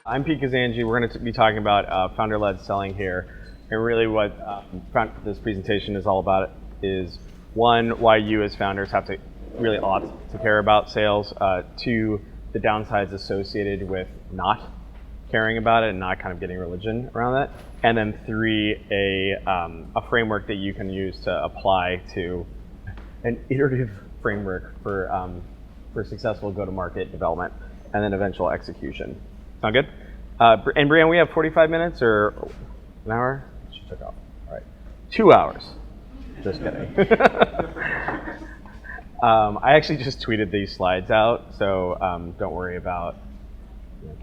I'm Kazanjy. We're going to be talking about founder-led selling here. And really what this presentation is all about is, one, why you as founders have to really ought to care about sales. Two, the downsides associated with not caring about it and not kind of getting religion around that. And then three, a framework that you can use to apply to an iterative framework for successful go-to-market development and then eventual execution. Sound good? And Brianne, we have 45 minutes or an hour? She took off. All right. 2 hours. Just kidding. I actually just tweeted these slides out, so don't worry about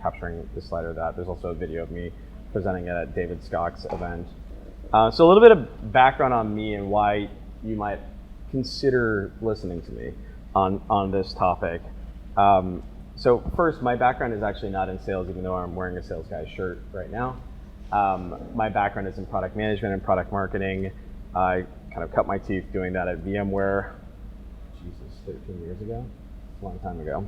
capturing this slide or that. There's also a video of me presenting at David Skock's event. So a little bit of background on me and why you might consider listening to me on this topic. So first, my background is actually not in sales, even though I'm wearing a sales guy's shirt right now. My background is in product management and product marketing. I kind of cut my teeth doing that at VMware, 13 years ago, a long time ago.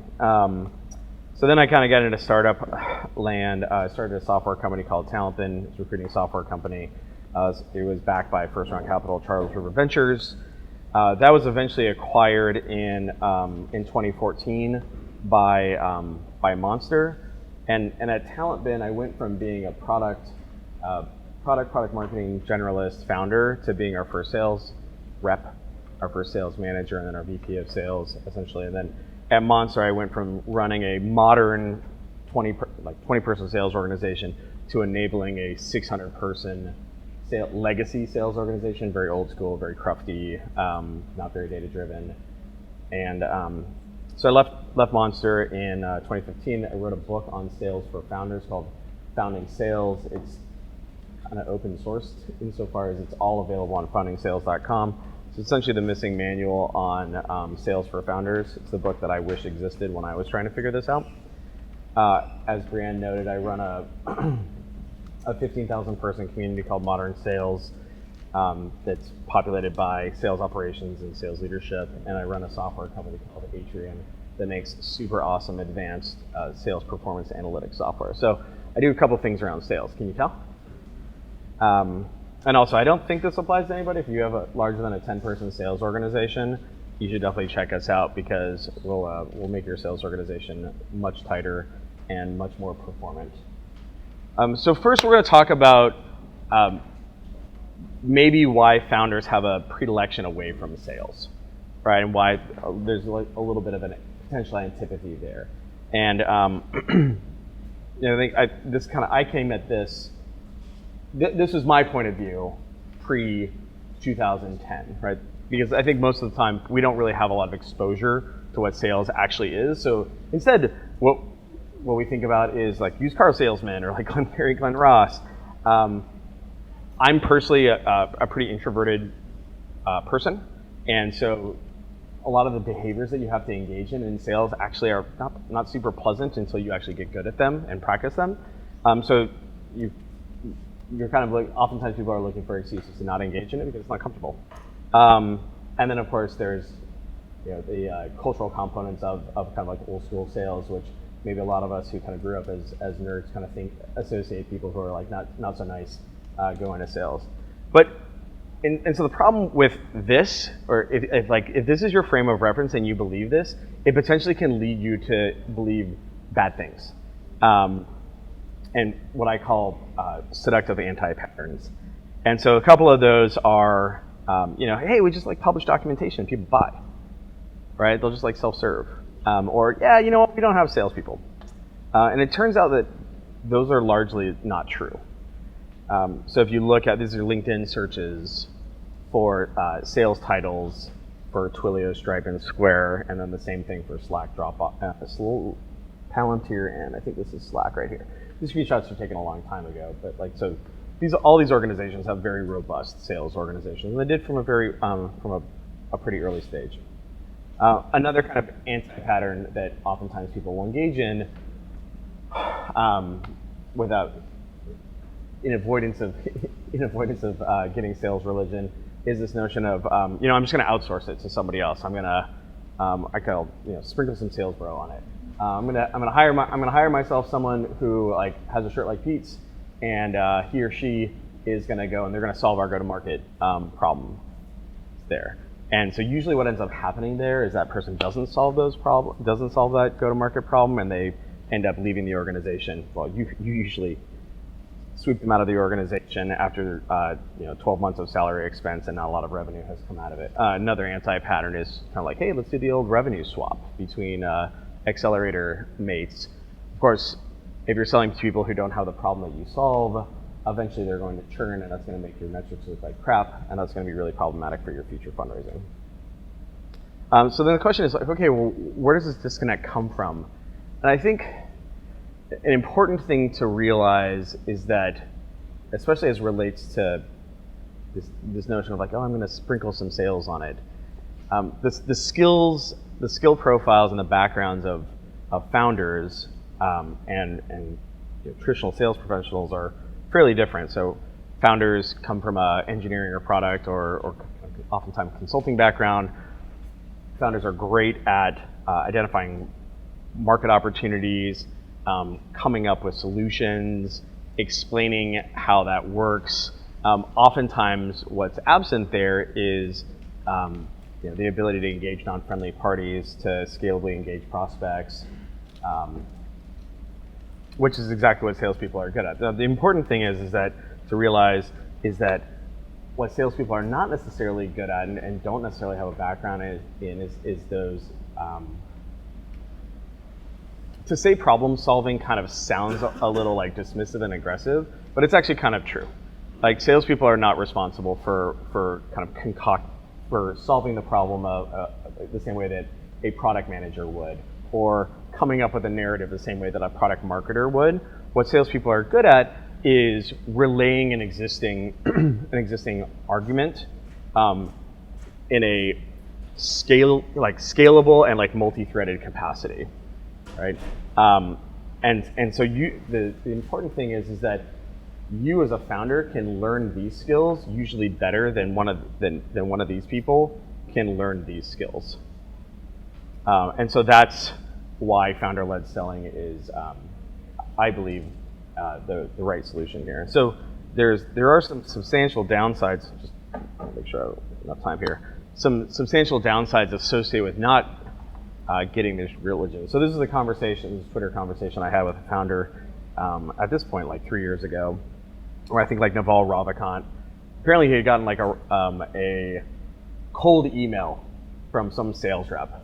So then I kind of got into startup land. I started a software company called Talentin. It's a recruiting software company. It was backed by first round capital, Charles River Ventures. That was eventually acquired in 2014 by Monster. And at TalentBin, I went from being a product marketing generalist founder to being our first sales rep, our first sales manager, and then our VP of sales, essentially. And then at Monster, I went from running a modern 20-person sales organization to enabling a 600-person legacy sales organization, very old school, very crufty, not very data-driven. And so I left Monster in 2015. I wrote a book on sales for founders called Founding Sales. It's kind of open sourced insofar as it's all available on foundingsales.com. It's essentially the missing manual on sales for founders. It's the book that I wish existed when I was trying to figure this out. As Brianne noted, I run a 15,000 person community called Modern Sales that's populated by sales operations and sales leadership. And I run a software company called Atrium that makes super awesome advanced sales performance analytics software. So I do a couple things around sales. Can you tell? And also, I don't think this applies to anybody. If you have a larger than a 10-person sales organization, you should definitely check us out because we'll make your sales organization much tighter and much more performant. So first, we're going to talk about maybe why founders have a predilection away from sales, right? And why there's like a little bit of a potential antipathy there. And I think I came at this. This is my point of view pre-2010, right? Because I think most of the time we don't really have a lot of exposure to what sales actually is. So instead, what we think about is like used car salesmen or like Glenn Ross. I'm personally a pretty introverted person, and so a lot of the behaviors that you have to engage in sales actually are not super pleasant until you actually get good at them and practice them. So you're kind of like, oftentimes people are looking for excuses to not engage in it because it's not comfortable. And then of course there's the cultural components of kind of like old school sales, which maybe a lot of us who kind of grew up as nerds kind of associate people who are like not so nice going to sales. But and so the problem with this, or if this is your frame of reference and you believe this, it potentially can lead you to believe bad things. And what I call seductive anti-patterns. And so a couple of those are, hey, we just like publish documentation, people buy, right? They'll just like self-serve. Or, yeah, you know what, we don't have salespeople. And it turns out that those are largely not true. So if you look at, these are LinkedIn searches for sales titles for Twilio, Stripe, and Square, and then the same thing for Slack, Dropbox, Palantir, and I think this is Slack right here. These screenshots were taken a long time ago, but so all these organizations have very robust sales organizations, and they did from a pretty early stage. Another kind of anti-pattern that oftentimes people will engage in, in avoidance of getting sales religion, is this notion of, I'm just going to outsource it to somebody else. I'm going to, I call, sprinkle some sales bro on it. I'm gonna hire myself someone who like has a shirt like Pete's, and he or she is gonna go and they're gonna solve our go-to-market problem there. And so usually what ends up happening there is that person doesn't solve that go-to-market problem, and they end up leaving the organization. Well, you usually sweep them out of the organization after 12 months of salary expense and not a lot of revenue has come out of it. Another anti-pattern is kind of like, hey, let's do the old revenue swap between accelerator mates. Of course, if you're selling to people who don't have the problem that you solve, eventually they're going to churn, and that's going to make your metrics look like crap, and that's going to be really problematic for your future fundraising. So then the question is like, okay, well, where does this disconnect come from? And I think an important thing to realize is that, especially as it relates to this notion of like, oh, I'm going to sprinkle some sales on it. The skill profiles and the backgrounds of founders and traditional sales professionals are fairly different. So founders come from engineering or product or oftentimes consulting background. Founders are great at identifying market opportunities, coming up with solutions, explaining how that works. Oftentimes what's absent there is the ability to engage non-friendly parties, to scalably engage prospects, which is exactly what salespeople are good at. The important thing is that to realize is that what salespeople are not necessarily good at and don't necessarily have a background in is those, to say problem solving kind of sounds a little like dismissive and aggressive, but it's actually kind of true. Like salespeople are not responsible for kind of for solving the problem the same way that a product manager would, or coming up with a narrative the same way that a product marketer would. What salespeople are good at is relaying an existing argument in a scalable and like multi-threaded capacity, right? And so the important thing is that you as a founder can learn these skills usually better than one of these people can learn these skills. And so that's why founder-led selling is, I believe, the right solution here. So there are some substantial downsides. Just make sure I have enough time here. Some substantial downsides associated with not getting this real legit. So this is this Twitter conversation I had with a founder at this point, like 3 years ago, where I think like Naval Ravikant, apparently he had gotten like a cold email from some sales rep.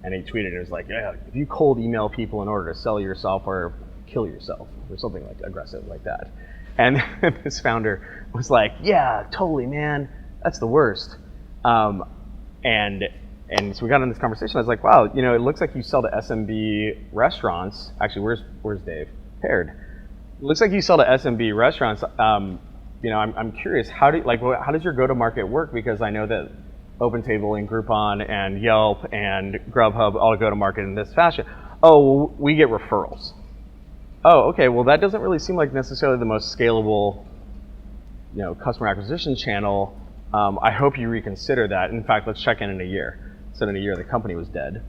And he tweeted, it was like, yeah, if you cold email people in order to sell your software, kill yourself, or something like aggressive like that. And this founder was like, yeah, totally, man, that's the worst. And so we got in this conversation. I was like, wow, it looks like you sell to SMB restaurants. Actually, where's Dave? Paired. It looks like you sell to SMB restaurants. I'm curious, how does your go-to-market work? Because I know that OpenTable and Groupon and Yelp and Grubhub all go to market in this fashion. Oh, we get referrals. Oh, okay, well that doesn't really seem like necessarily the most scalable, customer acquisition channel. I hope you reconsider that. In fact, let's check in a year. So in a year, the company was dead.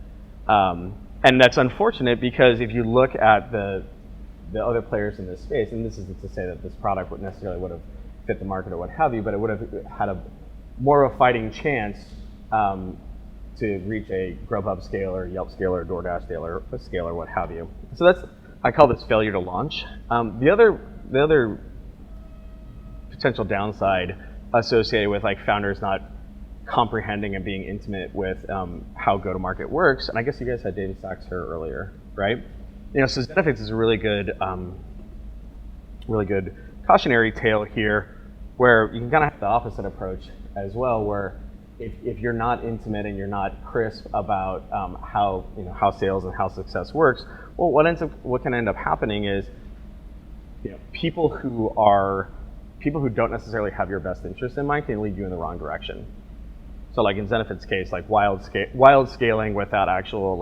And that's unfortunate because if you look at the other players in this space, and this isn't to say that this product would have fit the market or what have you, but it would have had more of a fighting chance to reach a Grubhub scale or Yelp scale or DoorDash scale or what have you. So I call this failure to launch. The other potential downside associated with like founders not comprehending and being intimate with how go-to-market works, and I guess you guys had David Sachs here earlier, right? So Zenefits is a really good cautionary tale here, where you can kind of have the opposite approach as well, where if you're not intimate and you're not crisp about how sales and how success works, well, what can end up happening is people who don't necessarily have your best interest in mind can lead you in the wrong direction. So like in Zenefits' case, like wild scaling without actual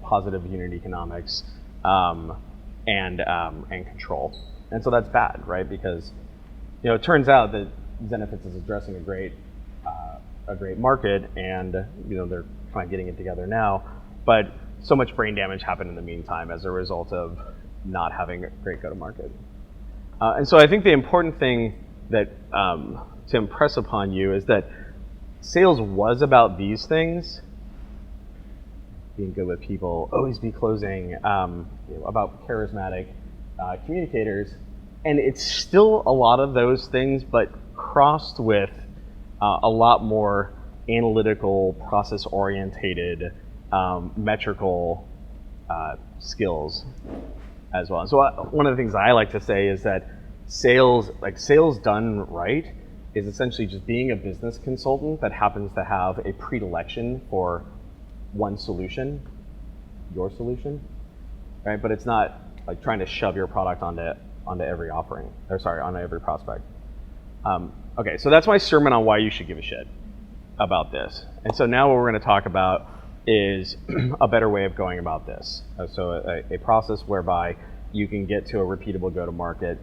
positive unit economics and control, and so that's bad, right? Because it turns out that Zenefits is addressing a great a great market, and they're kind of getting it together now. But so much brain damage happened in the meantime as a result of not having a great go-to-market. And so I think the important thing that to impress upon you is that sales was about these things: being good with people, always be closing, about charismatic communicators, and it's still a lot of those things, but crossed with a lot more analytical, process-orientated, metrical skills as well. So one of the things I like to say is that sales done right is essentially just being a business consultant that happens to have a predilection for one solution, your solution, right? But it's not like trying to shove your product onto every offering, onto every prospect. Okay, so that's my sermon on why you should give a shit about this. And so now what we're going to talk about is a better way of going about this. So a process whereby you can get to a repeatable go-to-market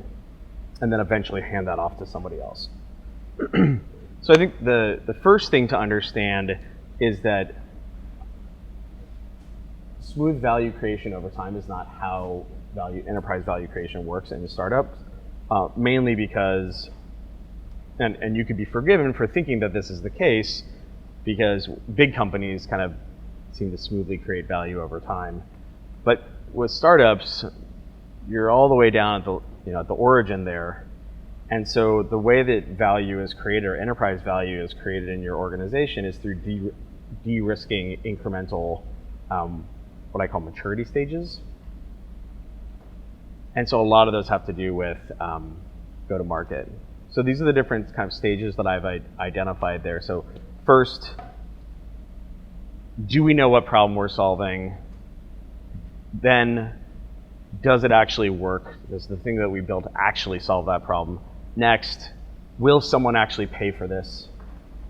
and then eventually hand that off to somebody else. So I think the first thing to understand is that smooth value creation over time is not how enterprise value creation works in startups, mainly because, and you could be forgiven for thinking that this is the case, because big companies kind of seem to smoothly create value over time. But with startups, you're all the way down at the origin there. And so the way that value is created, or enterprise value is created in your organization, is through de-risking incremental, what I call maturity stages. And so a lot of those have to do with go-to-market. So these are the different kind of stages that I've identified there. So first, do we know what problem we're solving? Then, does it actually work? Does the thing that we built actually solve that problem? Next, will someone actually pay for this?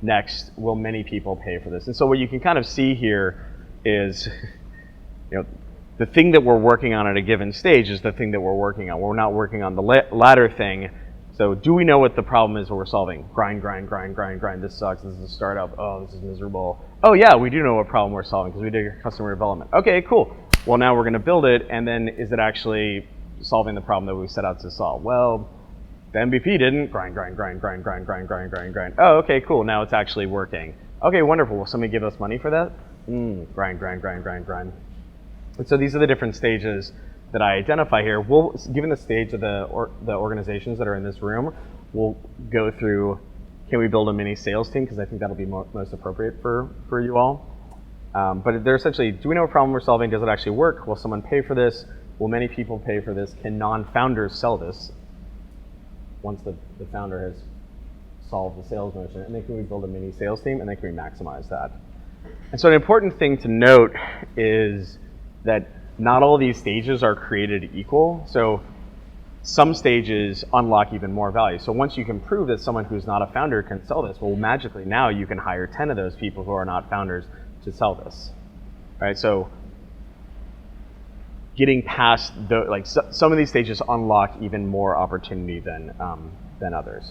Next, will many people pay for this? And so what you can kind of see here is, the thing that we're working on at a given stage is the thing that we're working on. We're not working on the latter thing. So do we know what the problem is that we're solving? Grind. This sucks. This is a startup. Oh, this is miserable. Oh yeah, we do know what problem we're solving because we did customer development. Okay, cool. Well, now we're going to build it, and then is it actually solving the problem that we set out to solve? Well, the MVP didn't. Grind. Oh, okay, cool. Now it's actually working. Okay, wonderful. Will somebody give us money for that? Grind. And so these are the different stages that I identify here. Given the stage of the organizations that are in this room, we'll go through, can we build a mini sales team? Because I think that'll be most appropriate for you all. But they're essentially, do we know what problem we're solving? Does it actually work? Will someone pay for this? Will many people pay for this? Can non-founders sell this once the founder has solved the sales motion? And then can we build a mini sales team? And then can we maximize that? And so an important thing to note is that not all these stages are created equal. So some stages unlock even more value. So once you can prove that someone who's not a founder can sell this, well, magically now you can hire 10 of those people who are not founders to sell this, right? So getting past some of these stages unlock even more opportunity than others.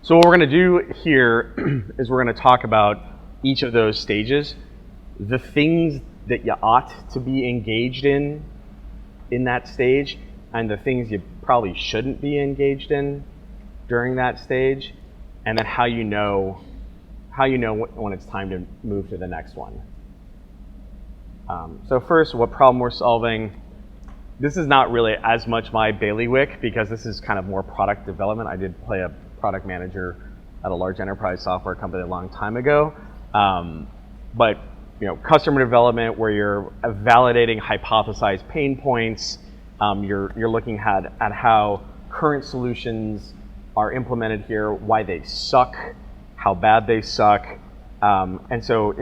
So what we're going to do here is we're going to talk about each of those stages, the things that you ought to be engaged in that stage, and the things you probably shouldn't be engaged in during that stage, and then how you know when it's time to move to the next one. So first, what problem we're solving. This is not really as much my bailiwick because this is kind of more product development. I did play a product manager at a large enterprise software company a long time ago. But customer development, where you're validating hypothesized pain points, you're looking at how current solutions are implemented here, why they suck, how bad they suck, and so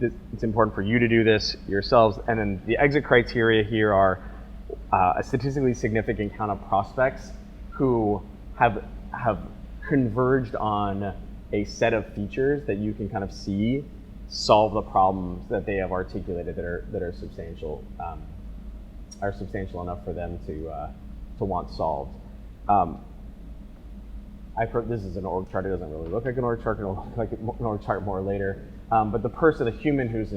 it's important for you to do this yourselves. And then the exit criteria here are a statistically significant count of prospects who have converged on a set of features that you can kind of see solve the problems that they have articulated that are substantial enough for them to want solved. this is an org chart. It doesn't really look like an org chart. It'll look like an org chart more later. But the human who's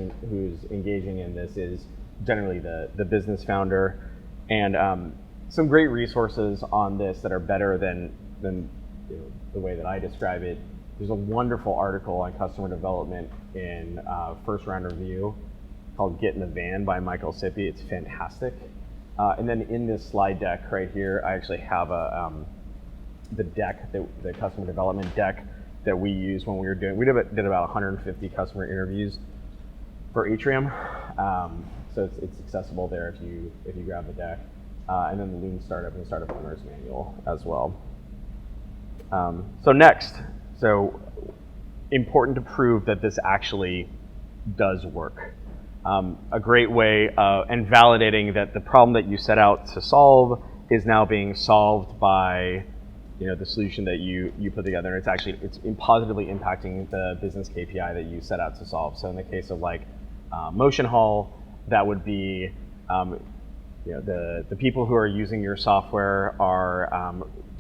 engaging in this is generally the business founder, and some great resources on this that are better than the way that I describe it. There's a wonderful article on customer development in First Round Review called "Get in the Van" by Michael Sippy. It's fantastic. And then in this slide deck right here, I actually have the deck, the customer development deck that we use when we were doing. We did about 150 customer interviews for Atrium, so it's accessible there if you grab the deck, and then the Lean Startup and Startup Owner's Manual as well. So important to prove that this actually does work. A great way and validating that the problem that you set out to solve is now being solved by the solution that you put together, and it's positively impacting the business KPI that you set out to solve. So in the case of like Motion Hall, that would be the people who are using your software are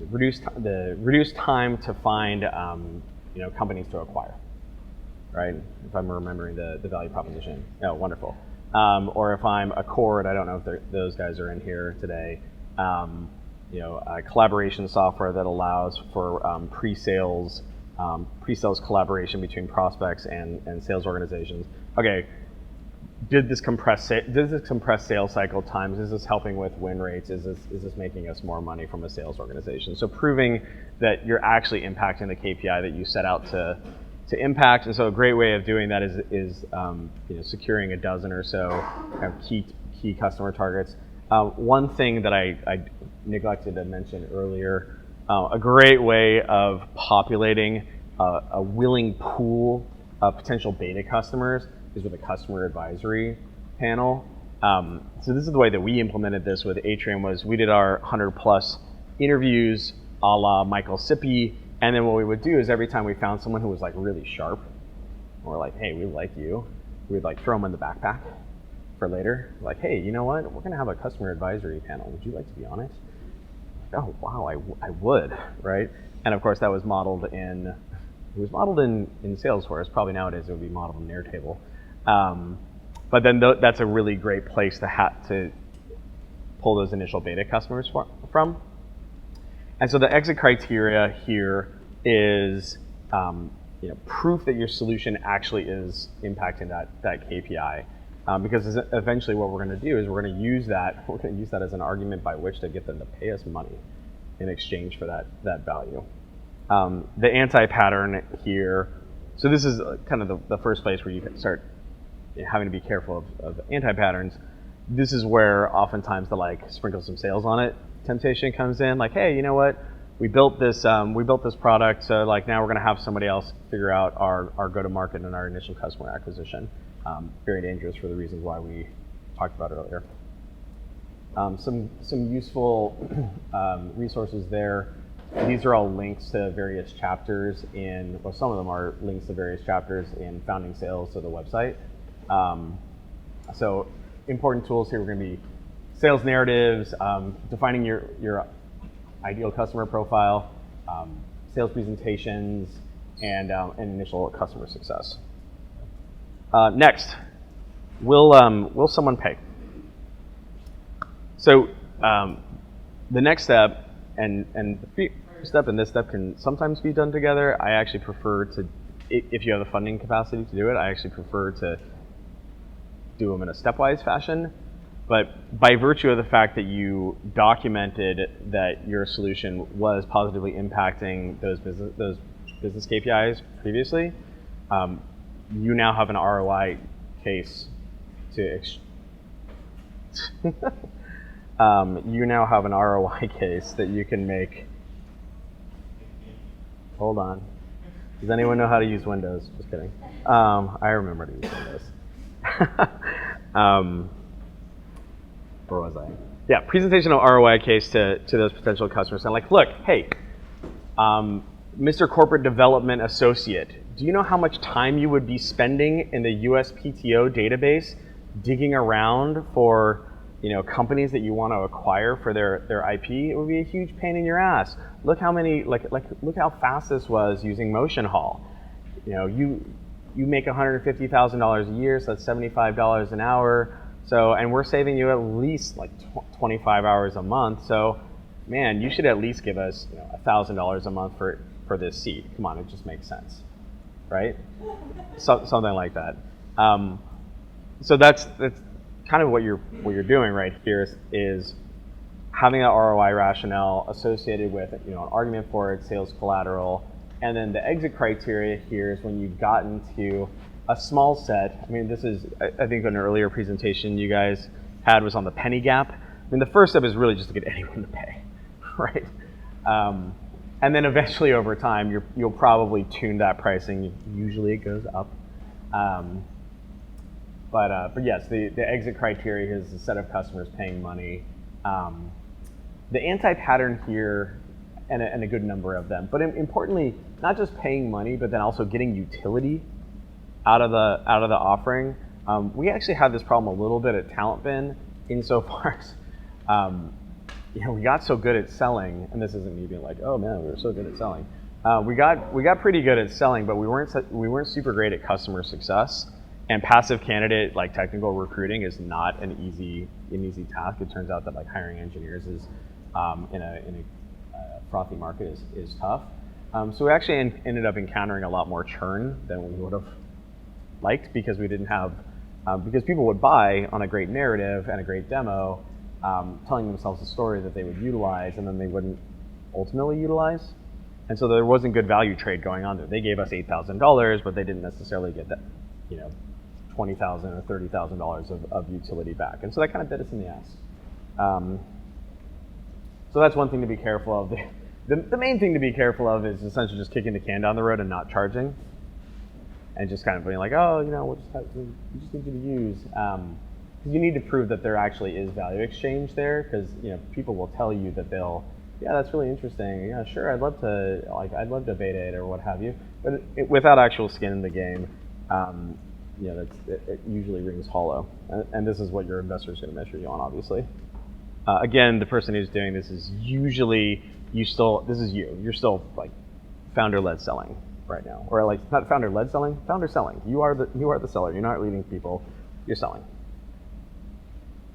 reduced time to find companies to acquire, right? If I'm remembering the value proposition. Oh, wonderful. Or if I'm Accord, I don't know if those guys are in here today. A collaboration software that allows for pre-sales collaboration between prospects and sales organizations. Okay, did this compress sales cycle times? Is this helping with win rates? Is this making us more money from a sales organization? So proving that you're actually impacting the KPI that you set out to impact. And so a great way of doing that is securing a dozen or so kind of key customer targets. One thing that I neglected to mention earlier, a great way of populating a willing pool of potential beta customers is with a customer advisory panel. So this is the way that we implemented this with Atrium. Was we did our 100+ interviews a la Michael Sippy, and then what we would do is every time we found someone who was like really sharp, or like, hey, we like you, we'd like throw them in the backpack for later. Like, hey, you know what? We're gonna have a customer advisory panel. Would you like to be on it? Like, oh wow, I would, right? And of course that was modeled in Salesforce. Probably nowadays it would be modeled in Airtable. But then that's a really great place to pull those initial beta customers from. And so the exit criteria here is proof that your solution actually is impacting that KPI. Because eventually what we're going to do is we're going to use that as an argument by which to get them to pay us money in exchange for that value. The anti-pattern here, so this is kind of the first place where you can start having to be careful of anti-patterns. This is where oftentimes the sprinkle some sales on it temptation comes in. Like, hey, you know what? We built this product, so now we're going to have somebody else figure out our go-to-market and our initial customer acquisition. Very dangerous for the reasons why we talked about earlier. Some useful resources there. These are all links to various chapters some of them are links to various chapters in Founding Sales, so the website. So important tools here, we're going to be sales narratives, defining your ideal customer profile, sales presentations, and initial customer success. Next, will someone pay? So the next step and the step and this step can sometimes be done together. I actually prefer to, if you have the funding capacity to do it, I actually prefer to do them in a stepwise fashion. But by virtue of the fact that you documented that your solution was positively impacting those business KPIs previously, you now have an ROI case to you now have an ROI case that you can make. Hold on. Does anyone know how to use Windows? Just kidding. I remember to use Windows. Where was I? Yeah, presentation of ROI case to those potential customers. And look, hey, Mr. Corporate Development Associate, do you know how much time you would be spending in the USPTO database digging around for companies that you want to acquire for their IP, it would be a huge pain in your ass. Look how many, look how fast this was using Motion Hall. You make $150,000 a year, so that's $75 an hour. So, and we're saving you at least like 25 hours a month. So, man, you should at least give us $1,000 a month for this seat. Come on, it just makes sense, right? Something like that. So that's kind of what you're doing right here is having an ROI rationale associated with an argument for it, sales collateral, and then the exit criteria here is when you've gotten to a small set. I mean, this is, I think an earlier presentation you guys had was on the penny gap. I mean, the first step is really just to get anyone to pay, right? And then eventually over time, you'll probably tune that pricing. Usually it goes up. But yes, the exit criteria is a set of customers paying money. The anti-pattern here, and a good number of them, but importantly, not just paying money, but then also getting utility out of the offering. We actually had this problem a little bit at TalentBin insofar as we got so good at selling, and this isn't me being like, oh man, we were so good at selling. We got pretty good at selling, but we weren't super great at customer success. And passive candidate, like technical recruiting, is not an easy task. It turns out that like hiring engineers is in a frothy market is tough. So we actually ended up encountering a lot more churn than we would have liked because we didn't have because people would buy on a great narrative and a great demo, telling themselves a story that they would utilize, and then they wouldn't ultimately utilize. And so there wasn't good value trade going on there. They gave us $8,000, but they didn't necessarily get that, $20,000 or $30,000 of utility back. And so that kind of bit us in the ass. So that's one thing to be careful of. The main thing to be careful of is essentially just kicking the can down the road and not charging. And just kind of being like, oh, we just need you to use. Because you need to prove that there actually is value exchange there, because people will tell you that that's really interesting. Yeah, sure, I'd love to beta it or what have you. But without actual skin in the game, it usually rings hollow. And this is what your investor is going to measure you on, obviously. Again, the person who's doing this is usually you're still like founder-led selling right now, or like not founder-led selling, founder selling. You are the seller. You're not leading people. You're selling.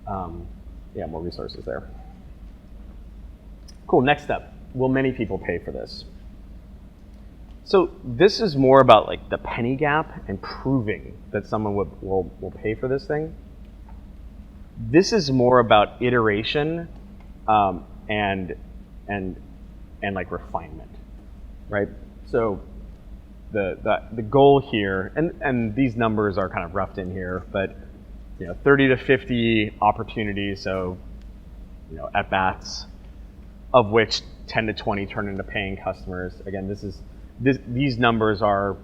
More resources there. Cool. Next step. Will many people pay for this? So this is more about like the penny gap and proving that someone will pay for this thing. This is more about iteration and like refinement, right? So the goal here, and these numbers are kind of roughed in here, but 30 to 50 opportunities, so at bats, of which 10 to 20 turn into paying customers. Again, these numbers are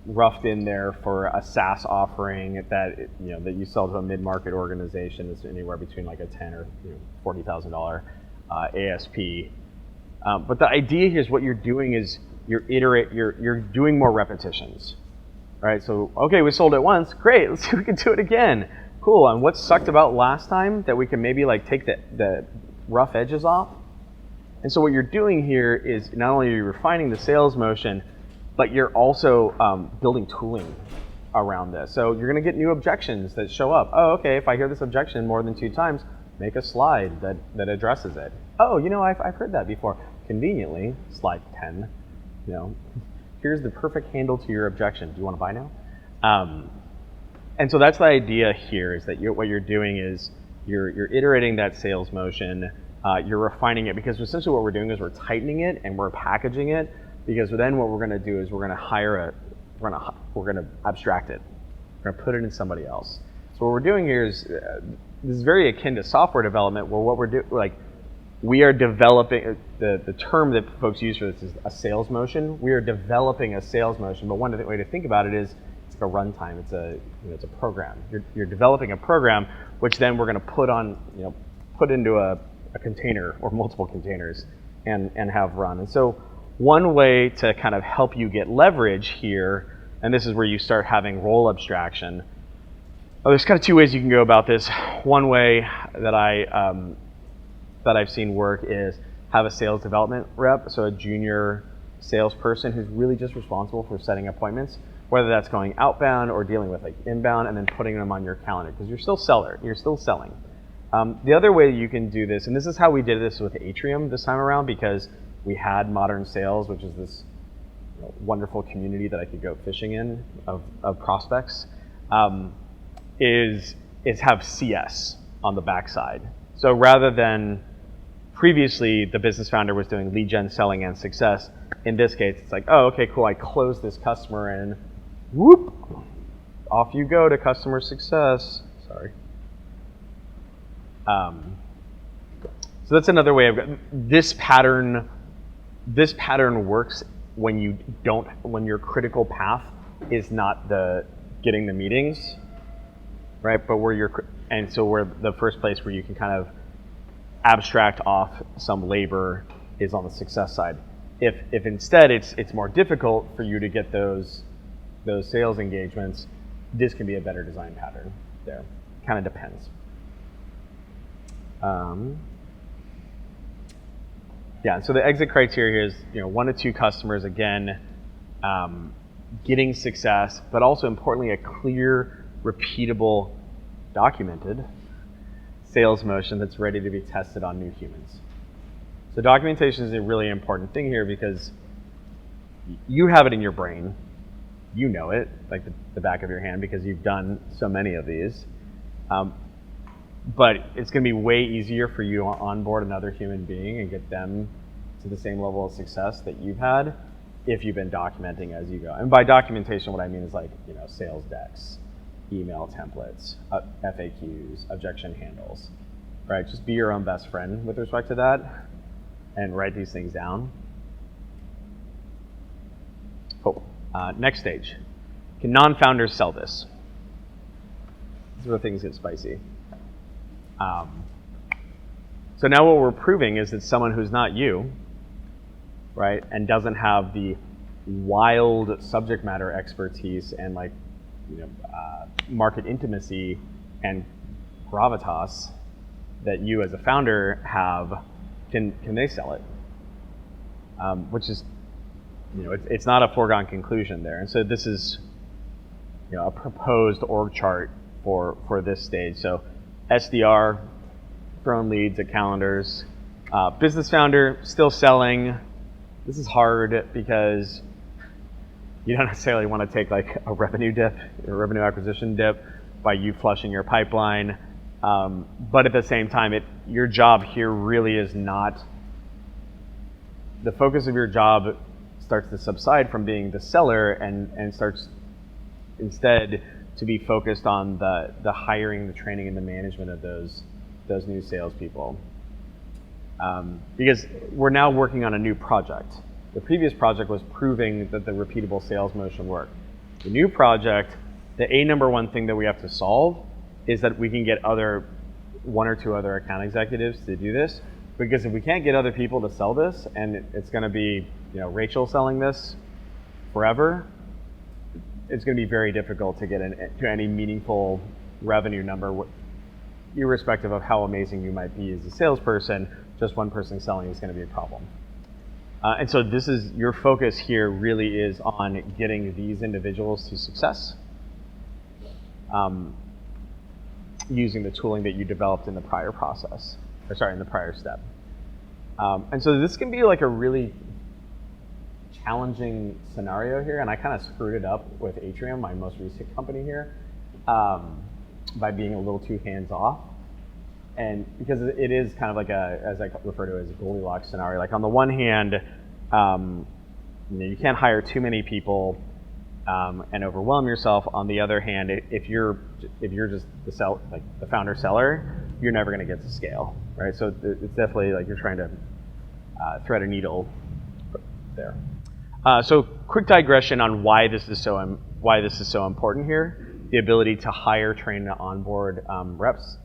roughed in there for a SaaS offering that that you sell to a mid-market organization. It's anywhere between like a $10,000 or $40,000 ASP. But the idea here is what you're doing is you're doing more repetitions, right? So okay, we sold it once, great. Let's see if we can do it again. Cool. And what sucked about last time that we can maybe like take the rough edges off. And so what you're doing here is not only are you refining the sales motion, but you're also building tooling around this. So you're going to get new objections that show up. Oh, okay, if I hear this objection more than 2 times, make a slide that addresses it. Oh, I've heard that before. Conveniently, slide 10. Here's the perfect handle to your objection. Do you want to buy now? And so that's the idea here, is that what you're doing is you're iterating that sales motion. You're refining it, because essentially what we're doing is we're tightening it and we're packaging it, because then what we're going to do is we're going to abstract it. We're going to put it in somebody else. So what we're doing here is this is very akin to software development, where what we're doing, we are developing, the term that folks use for this is a sales motion. We are developing a sales motion, but one way to think about it is it's like a runtime. It's a program. You're developing a program, which then we're going to put into a container or multiple containers and have run. And so one way to kind of help you get leverage here, and this is where you start having role abstraction, there's kind of two ways you can go about this. One way that I've seen work is have a sales development rep, so a junior salesperson who's really just responsible for setting appointments, whether that's going outbound or dealing with like inbound and then putting them on your calendar, because you're still selling. The other way you can do this, and this is how we did this with Atrium this time around, because we had Modern Sales, which is this wonderful community that I could go fishing in of prospects, is have CS on the backside. So rather than previously the business founder was doing lead gen, selling, and success, in this case it's like, oh, okay, cool, I closed this customer and whoop, off you go to customer success. Sorry. So that's another way of this pattern works when your critical path is not the getting the meetings, right? But where the first place where you can kind of abstract off some labor is on the success side. If instead it's more difficult for you to get those sales engagements, this can be a better design pattern there. Kind of depends. Yeah, so the exit criteria is 1 to 2 customers, again, getting success, but also importantly a clear, repeatable, documented sales motion that's ready to be tested on new humans. So documentation is a really important thing here because you have it in your brain. You know it, like the back of your hand, because you've done so many of these. But it's going to be way easier for you to onboard another human being and get them to the same level of success that you've had if you've been documenting as you go. And by documentation, what I mean is like, sales decks, email templates, FAQs, objection handles, right? Just be your own best friend with respect to that and write these things down. Cool. Next stage. Can non-founders sell this? This is where things get spicy. So now what we're proving is that someone who's not you, right, and doesn't have the wild subject matter expertise and market intimacy and gravitas that you as a founder have, can they sell it? Which is, it's not a foregone conclusion there. And so this is, a proposed org chart for this stage. So SDR, throwing leads at calendars. Business founder, still selling. This is hard because you don't necessarily want to take like a revenue dip, a revenue acquisition dip by you flushing your pipeline. But at the same time, your job here really is not, the focus of your job starts to subside from being the seller and starts instead to be focused on the hiring, the training, and the management of those new salespeople. Because we're now working on a new project. The previous project was proving that the repeatable sales motion worked. The new project, the number one thing that we have to solve is that we can get 1 or 2 other account executives to do this. Because if we can't get other people to sell this, and it's going to be Rachel selling this forever, it's going to be very difficult to get to any meaningful revenue number, irrespective of how amazing you might be as a salesperson. Just one person selling is going to be a problem. And so your focus here really is on getting these individuals to success, using the tooling that you developed in the prior process, in the prior step. And so this can be like a really challenging scenario here, and I kind of screwed it up with Atrium, my most recent company here, by being a little too hands-off. And because it is kind of like as I refer to it as a Goldilocks scenario. Like on the one hand, you can't hire too many people and overwhelm yourself. On the other hand, if you're just the founder seller, you're never going to get to scale, right? So it's definitely like you're trying to thread a needle there. So quick digression on why this is so important here: the ability to hire, train, and onboard reps.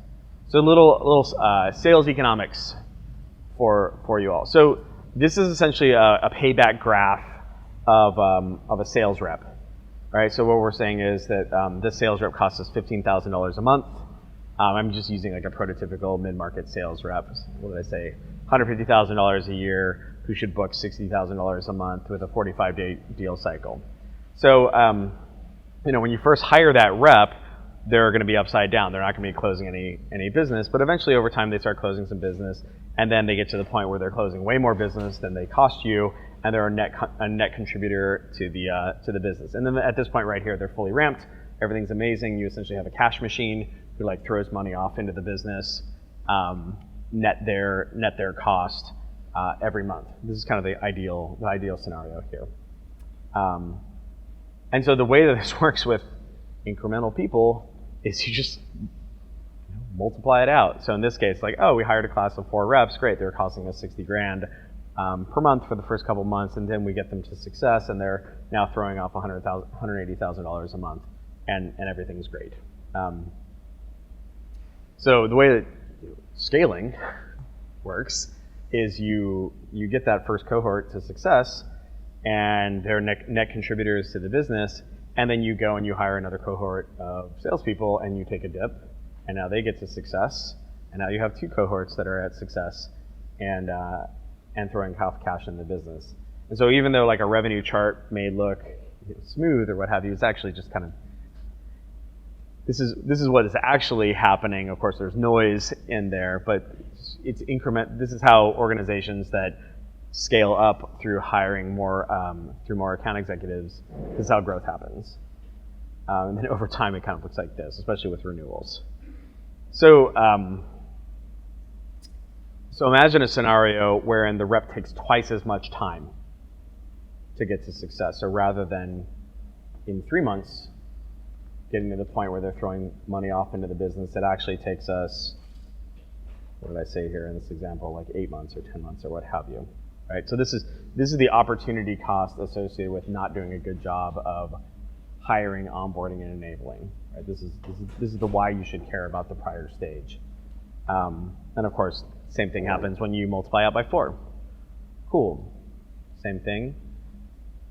So a little sales economics for you all. So this is essentially a payback graph of a sales rep, right? So what we're saying is that this sales rep costs us $15,000 a month. I'm just using like a prototypical mid-market sales rep. What did I say? $150,000 a year, who should book $60,000 a month with a 45-day deal cycle. So, when you first hire that rep, they're going to be upside down. They're not going to be closing any business, but eventually over time they start closing some business, and then they get to the point where they're closing way more business than they cost you, and they're a net contributor to the business. And then at this point right here, they're fully ramped. Everything's amazing. You essentially have a cash machine who like throws money off into the business, net their cost every month. This is kind of the ideal scenario here. And so the way that this works with incremental people is you just multiply it out. So in this case, like, oh, we hired a class of 4 reps. Great, they're costing us $60,000 per month for the first couple months, and then we get them to success, and they're now throwing off $180,000 a month, and everything's great. So the way that scaling works is you get that first cohort to success, and they're net contributors to the business, and then you go and you hire another cohort of salespeople, and you take a dip, and now they get to success, and now you have 2 cohorts that are at success, and throwing cash in the business. And so even though like a revenue chart may look smooth or what have you, it's actually just kind of, this is what is actually happening. Of course, there's noise in there, but it's increment. This is how organizations that scale up through hiring more account executives, this is how growth happens. And then over time, it kind of looks like this, especially with renewals. So imagine a scenario wherein the rep takes twice as much time to get to success. So rather than in 3 months, getting to the point where they're throwing money off into the business, it actually takes us, what did I say here in this example, like 8 months or 10 months or what have you, right? So this is the opportunity cost associated with not doing a good job of hiring, onboarding, and enabling, right? This is the why you should care about the prior stage. And of course, same thing happens when you multiply out by 4. Cool, same thing,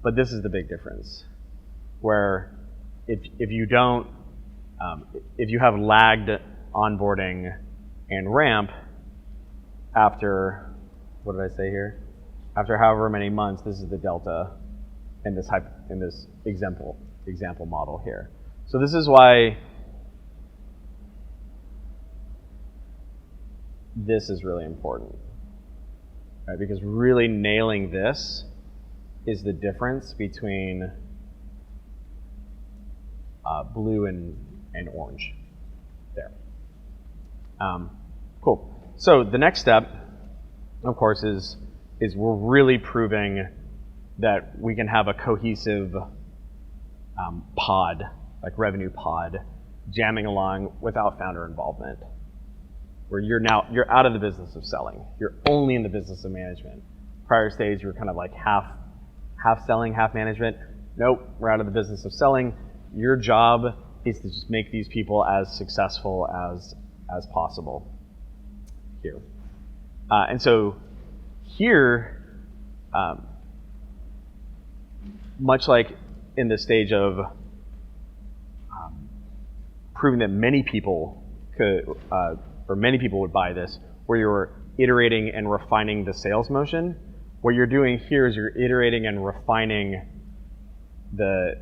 but this is the big difference, where if you don't, if you have lagged onboarding and ramp after, what did I say here? After however many months, this is the delta in this example model here. So this is why this is really important, right? Because really nailing this is the difference between blue and orange there. Cool. So the next step, of course, is we're really proving that we can have a cohesive pod, like revenue pod, jamming along without founder involvement, where you're out of the business of selling. You're only in the business of management. Prior stage, you were kind of like half selling, half management. Nope, we're out of the business of selling. Your job is to just make these people as successful as possible here. And so here, much like in the stage of proving that many people could, or many people would buy this, where you're iterating and refining the sales motion, what you're doing here is you're iterating and refining the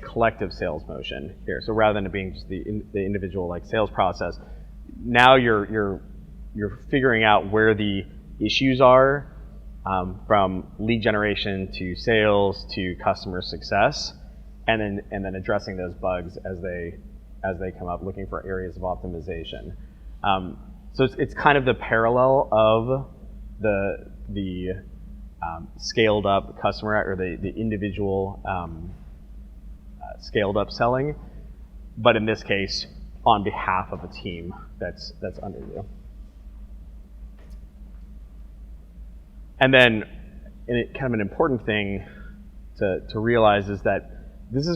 collective sales motion here. So rather than it being just the individual like sales process, now you're figuring out where the issues are, from lead generation to sales to customer success, and then addressing those bugs as they come up, looking for areas of optimization. So it's kind of the parallel of the scaled up customer, or the individual scaled up selling, but in this case, on behalf of a team that's under you. And then, kind of an important thing to realize is that this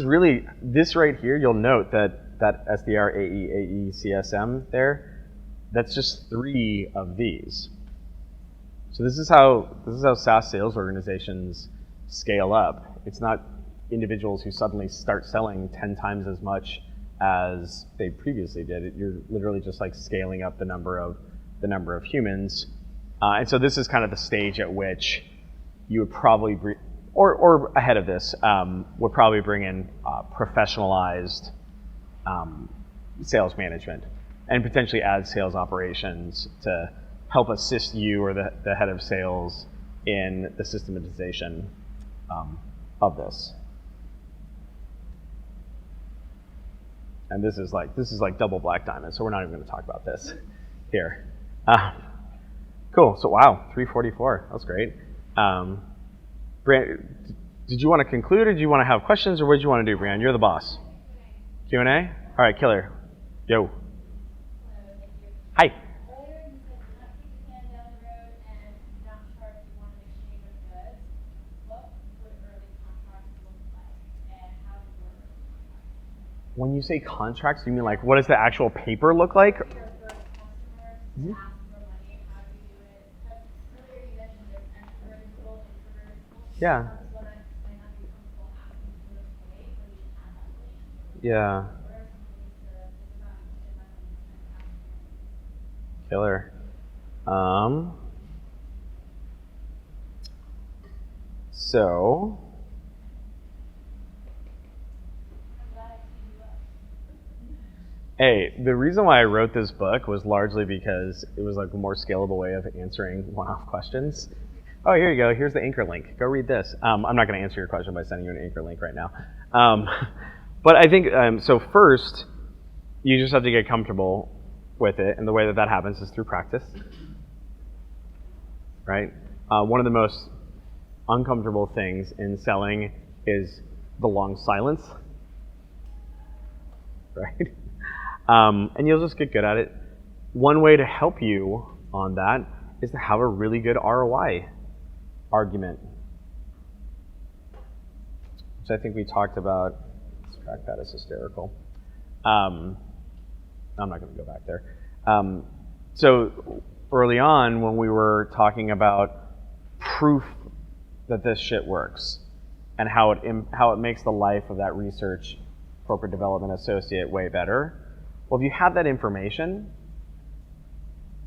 right here, you'll note that SDR, AE, CSM there, that's just 3 of these. So this is how SaaS sales organizations scale up. It's not individuals who suddenly start selling 10 times as much as they previously did. You're literally just like scaling up the number of humans. And so this is kind of the stage at which you would probably, or ahead of this, would probably bring in professionalized sales management and potentially add sales operations to help assist you or the head of sales in the systematization of this. And this is like double black diamond, so we're not even going to talk about this here. Cool. So wow, 344. That's great. Brian, did you want to conclude, or did you want to have questions, or what did you want to do, Brian? You're the boss. Q&A. All right, killer. Yo. Hi. When you say contracts, you mean like what does the actual paper look like? Mm-hmm. Yeah. Yeah. Killer. So. Hey, the reason why I wrote this book was largely because it was like a more scalable way of answering one-off questions. Oh, here you go. Here's the anchor link. Go read this. I'm not going to answer your question by sending you an anchor link right now. But I think, so first, you just have to get comfortable with it. And the way that that happens is through practice. Right? One of the most uncomfortable things in selling is the long silence. Right? And you'll just get good at it. One way to help you on that is to have a really good ROI argument, which I think we talked about. Let's track that as hysterical. I'm not going to go back there. So early on, when we were talking about proof that this shit works and how it makes the life of that research corporate development associate way better. Well, if you have that information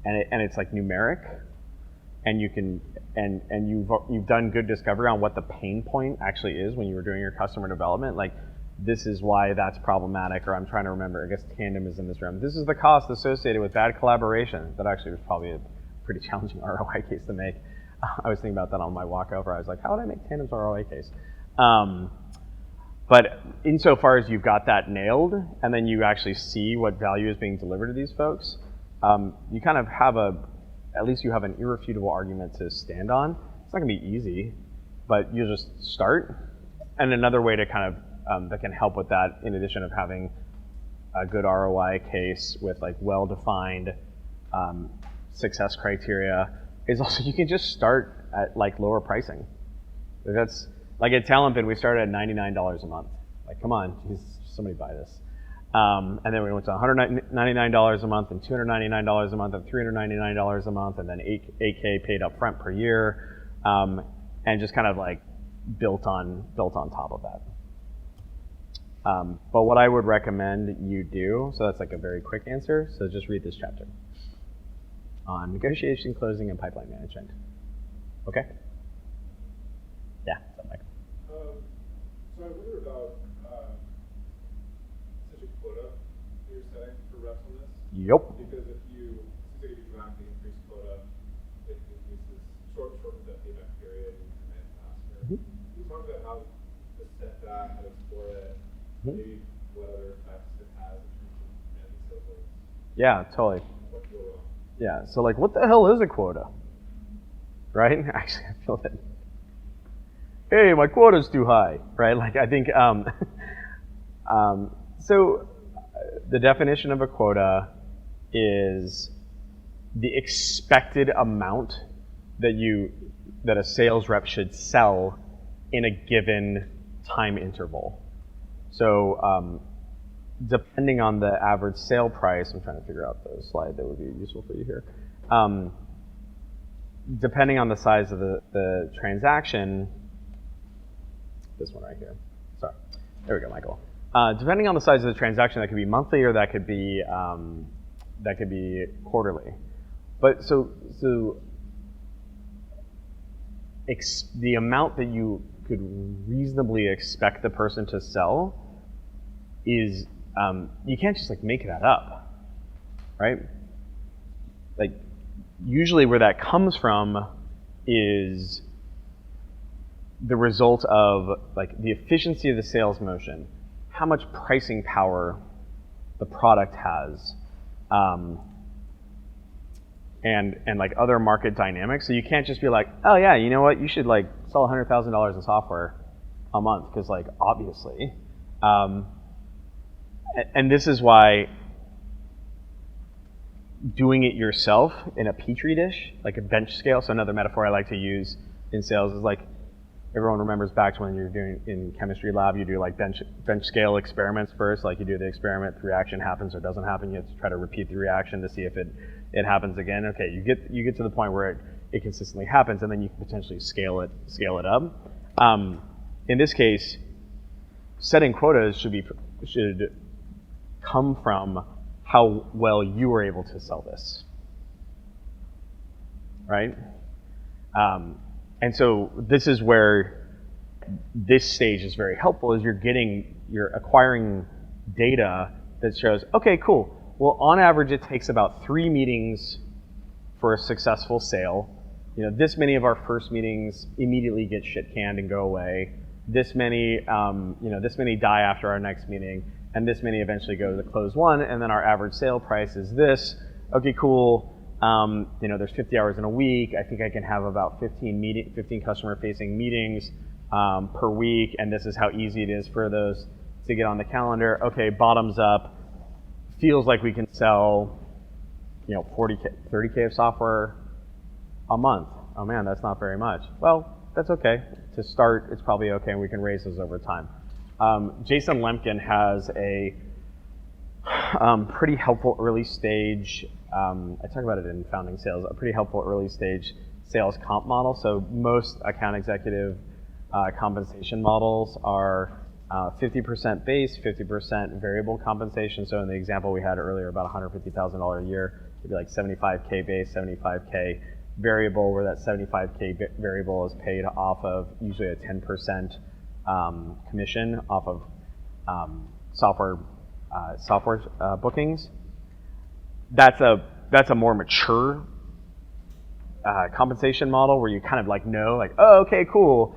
and it's like numeric, and you can and you've done good discovery on what the pain point actually is when you were doing your customer development, like this is why that's problematic, or I'm trying to remember, I guess Tandem is in this room. This is the cost associated with bad collaboration. That actually was probably a pretty challenging ROI case to make. I was thinking about that on my walk over. I was like, how would I make Tandem's ROI case? But insofar as you've got that nailed, and then you actually see what value is being delivered to these folks, you kind of have at least you have an irrefutable argument to stand on. It's not gonna be easy, but you'll just start. And another way to kind of, that can help with that, in addition of having a good ROI case with like well-defined success criteria, is also you can just start at like lower pricing. That's, like at TalentBid, we started at $99 a month. Like, come on, geez, somebody buy this. And then we went to $199 a month, and $299 a month, and $399 a month, and then $8K paid up front per year, and just kind of like built on top of that. But what I would recommend you do, so that's like a very quick answer, so just read this chapter on negotiation, closing, and pipeline management. Okay? Yeah, Mike. So I wonder about such a quota you're setting for reps on this. Yep. Because if you dramatically increase quota, it increases shortens that payback period and commit faster. Mm-hmm. Can you talk about how to set that, how to explore it, maybe what other effects it has in terms of managing sales goals? Yeah, totally. What can go wrong? Yeah, so like what the hell is a quota? Right? Actually, I feel that. Hey, my quota's too high, right? Like I think, so the definition of a quota is the expected amount that a sales rep should sell in a given time interval. So depending on the average sale price, I'm trying to figure out the slide that would be useful for you here. Depending on the size of the transaction, this one right here. There we go, Michael. Depending on the size of the transaction, that could be monthly or that could be quarterly. But the amount that you could reasonably expect the person to sell is, you can't just like make that up, right? Like usually where that comes from is the result of like the efficiency of the sales motion, how much pricing power the product has, and like other market dynamics. So you can't just be like, oh yeah, you know what, you should like sell $100,000 in software a month, because like obviously. And this is why doing it yourself in a petri dish, like a bench scale. So another metaphor I like to use in sales is like, everyone remembers back to when you're doing in chemistry lab, you do like bench scale experiments first. Like you do the experiment, the reaction happens or doesn't happen. You have to try to repeat the reaction to see if it happens again. Okay, you get to the point where it consistently happens, and then you can potentially scale it up. In this case, setting quotas should come from how well you were able to sell this, right? And so this is where this stage is very helpful, is you're acquiring data that shows, okay, cool. Well, on average, it takes about 3 meetings for a successful sale. You know, this many of our first meetings immediately get shit canned and go away. This many, this many die after our next meeting, and this many eventually go to the close one, and then our average sale price is this. Okay, cool. There's 50 hours in a week. I think I can have about 15 customer-facing meetings per week, and this is how easy it is for those to get on the calendar. Okay, bottoms up. Feels like we can sell, 40K, 30K of software a month. Oh man, that's not very much. Well, that's okay. To start, it's probably okay, and we can raise those over time. Jason Lemkin has a pretty helpful early stage, I talk about it in Founding Sales, a pretty helpful early stage sales comp model. So most account executive compensation models are 50% base, 50% variable compensation. So in the example we had earlier, about $150,000 a year, it'd be like 75K base, 75K variable, where that 75K variable is paid off of usually a 10% commission off of software bookings. That's a more mature compensation model, where you kind of like know, like, oh, okay, cool.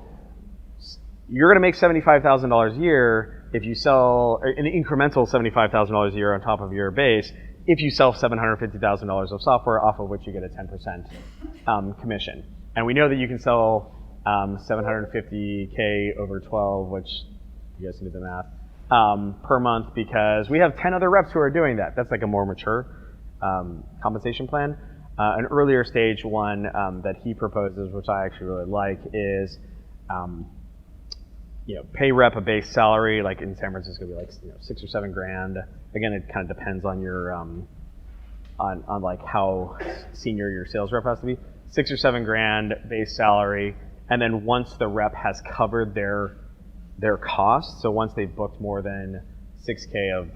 You're going to make $75,000 a year if you sell an incremental $75,000 a year on top of your base. If you sell $750,000 of software, off of which you get a 10% commission. And we know that you can sell $750K over 12, which you guys can do the math, per month, because we have 10 other reps who are doing that. That's like a more mature compensation plan. An earlier stage one that he proposes, which I actually really like, is pay rep a base salary, like in San Francisco, it'd be like $6 or $7 grand. Again, it kind of depends on your on like how senior your sales rep has to be. $6 or $7 grand base salary, and then once the rep has covered their costs, so once they've booked more than 6K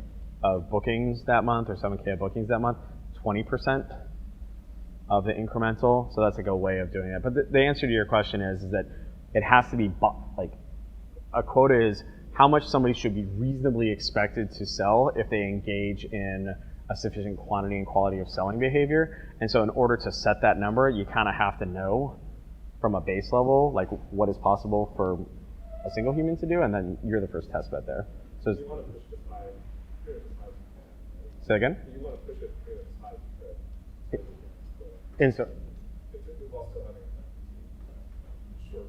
of bookings that month or 7K of bookings that month, 20% of the incremental. So that's like a way of doing it. But the answer to your question is that it has to be like, a quota is how much somebody should be reasonably expected to sell if they engage in a sufficient quantity and quality of selling behavior. And so in order to set that number, you kind of have to know from a base level, like what is possible for a single human to do, and then you're the first test bed there. So you want to push the size, say again? You want to push it to the size you could. And so, We've also having a shorter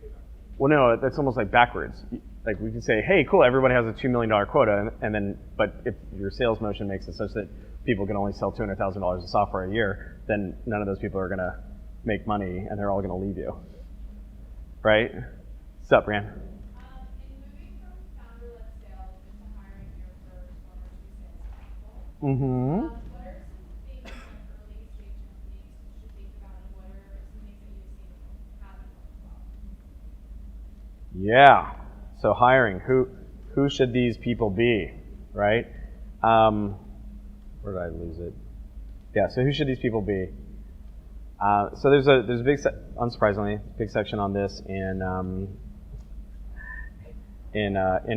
range. well, no, that's almost like backwards. Like we can say, hey, cool, everybody has a $2 million quota, and then, but if your sales motion makes it such that people can only sell $200,000 of software a year, then none of those people are going to make money, and they're all going to leave you, right? What's up, Brian? In moving from founder-led sales into hiring your first 1 or 2 salespeople, Mm-hmm. what are some things that early stage companies should think about, and what are some things that you've seen haven't worked well? Yeah. So hiring, who should these people be, right? Where did I lose it? Yeah, so who should these people be? So there's a big, unsurprisingly, big section on this in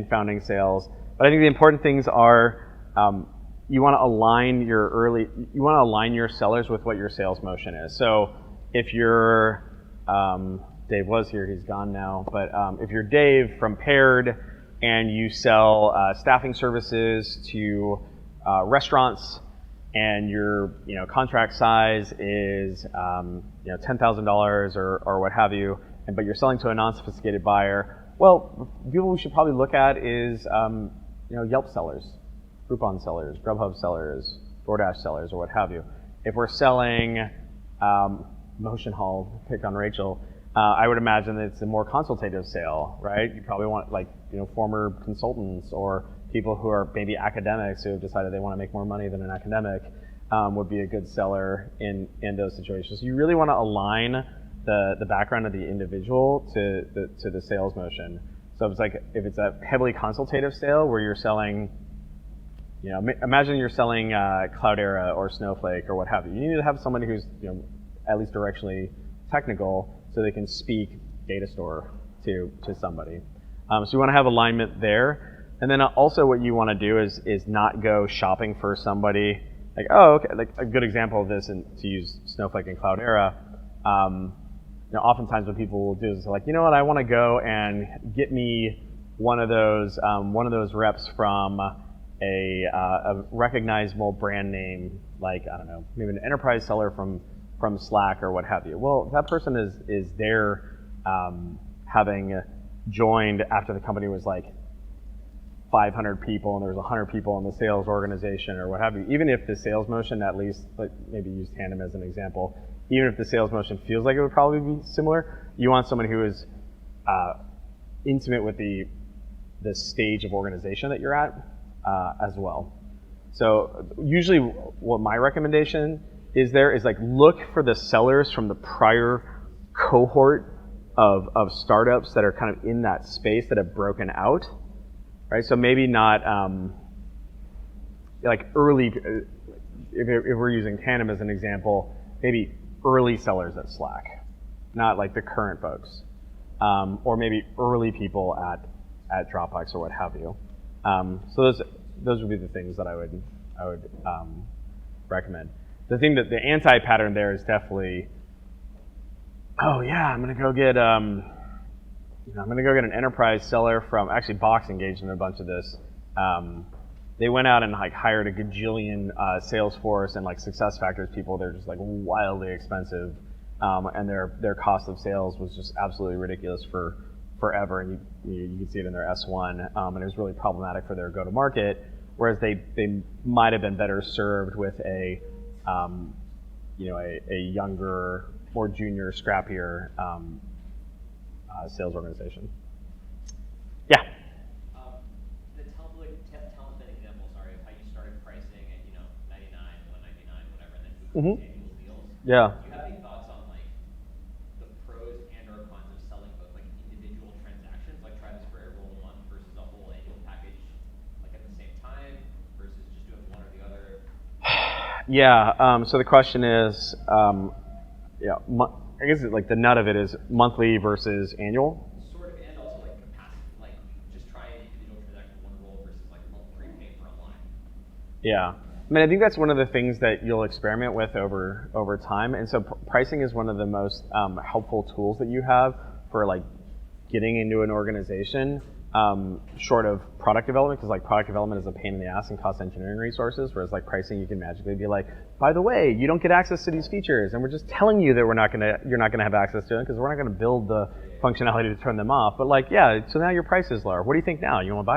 founding sales. But I think the important things are you want to align your sellers with what your sales motion is. So if you're Dave was here, he's gone now, but if you're Dave from Paired and you sell staffing services to restaurants, and your contract size is $10,000 or what have you, but you're selling to a non-sophisticated buyer, well, people we should probably look at is Yelp sellers, Groupon sellers, Grubhub sellers, DoorDash sellers, or what have you. If we're selling Motion Hall, pick on Rachel, I would imagine that it's a more consultative sale, right? You probably want former consultants or people who are maybe academics who have decided they want to make more money than an academic would be a good seller in those situations. You really want to align the background of the individual to the sales motion. So if it's a heavily consultative sale where you're selling, imagine you're selling Cloudera or Snowflake or what have you. You need to have somebody who's at least directionally technical so they can speak data store to somebody. So you want to have alignment there. And then also what you want to do is not go shopping for somebody like, oh, okay, like a good example of this, and to use Snowflake and Cloudera, oftentimes what people will do is like, you know what, I want to go and get me one of those reps from a recognizable brand name, like, I don't know, maybe an enterprise seller from Slack or what have you. Well, that person is there having joined after the company was like 500 people and there was 100 people in the sales organization or what have you. Even if the sales motion, at least, like maybe use Tandem as an example, even if the sales motion feels like it would probably be similar, you want someone who is intimate with the stage of organization that you're at as well. So usually what my recommendation is like look for the sellers from the prior cohort of startups that are kind of in that space that have broken out, right? So maybe not like early, if we're using Tandem as an example, maybe early sellers at Slack, not like the current folks, or maybe early people at Dropbox or what have you. So those would be the things that I would recommend. The thing that the anti-pattern there is definitely, oh yeah, I'm gonna go get an enterprise seller from, actually Box engaged in a bunch of this. They went out and like hired a gajillion Salesforce and like SuccessFactors people. They're just like wildly expensive, and their cost of sales was just absolutely ridiculous for forever. And you could see it in their S1, and it was really problematic for their go-to-market. Whereas they might have been better served with a younger, more junior, scrappier sales organization. Yeah. The talent example, sorry, of how you started pricing at 99, 199, whatever, and then moved to annual deals. Yeah. Do you have any thoughts on like the pros and/or cons of selling both like individual transactions, like try this for a roll a month versus a whole annual package, like at the same time, versus just doing one or the other? Yeah. So the question is, I guess like the nut of it is monthly versus annual. Sort of, and also like capacity, like just try an individual transaction one roll versus like prepay for a line. Yeah. I mean, I think that's one of the things that you'll experiment with over time. And so pricing is one of the most helpful tools that you have for like getting into an organization, short of product development, because like product development is a pain in the ass and costs engineering resources, whereas like pricing, you can magically be like, by the way, you don't get access to these features, and we're just telling you that you're not gonna have access to it because we're not gonna build the functionality to turn them off. But like, yeah, so now your price is lower. What do you think now? You want to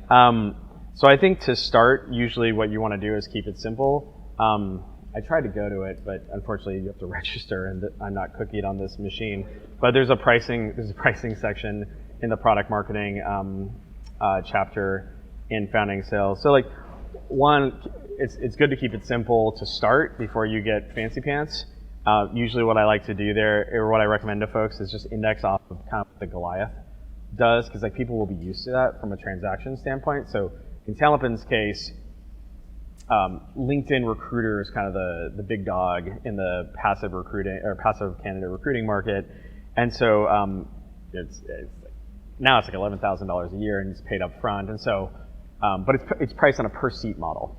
buy? So I think to start, usually what you want to do is keep it simple. I tried to go to it, but unfortunately you have to register, and I'm not cookied on this machine. But there's a pricing section in the product marketing chapter in founding sales. So like, one, it's good to keep it simple to start before you get fancy pants. Usually what I like to do there, or what I recommend to folks, is just index off of kind of the Goliath. does, because like people will be used to that from a transaction standpoint. So in Talenpin's case, LinkedIn Recruiter is kind of the big dog in the passive recruiting or passive candidate recruiting market, and so it's now it's like $11,000 a year and it's paid up front, and so but it's priced on a per seat model.